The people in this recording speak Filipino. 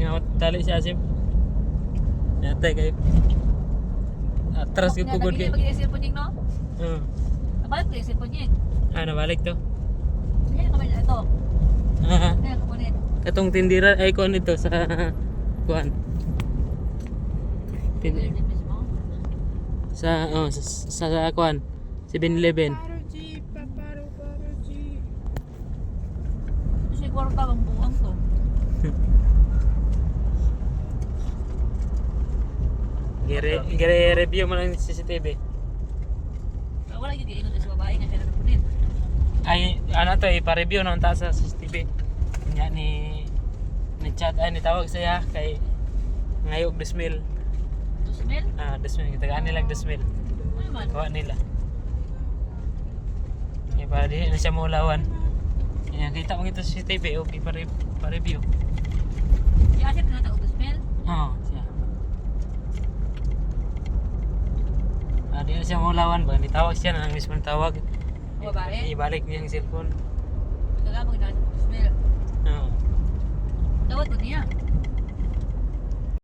nga dali si Asim. Yatay kayo. Atras yung pugod kayo. Nabili mag-iisip po niyo, no? Nabalik ko isip po niyo. Nabalik to. Kaya kamay na ito. Kaya kapunit. Katong tindira ay kon ito sa kuan. Mismo. Sa kuan. 7-Eleven. Siguro tawang buwang to. Gire-review mo lang yung CCTV. Wala yung giingon sa babae nga kaya napunit. Ay, ano to, ipa-review na unta sa CCTV. Kanya ni chat ay nitawag saya kay ngayog desmil. Tusmil? Desmil kita gaan nilang desmil. Ano man? Kawa nila. Kaya para di na siya mulawan. Kaya kita mo ito sa CCTV, okay pa-review. Di asip na tao tusmil? Oo, siya. Di na siya mulawan ba? Nitawag siya na ang mismo tawag. Babae? Ibalik niya yung cellphone. Kagabang na tusmil. Oo. Tawad ko niya.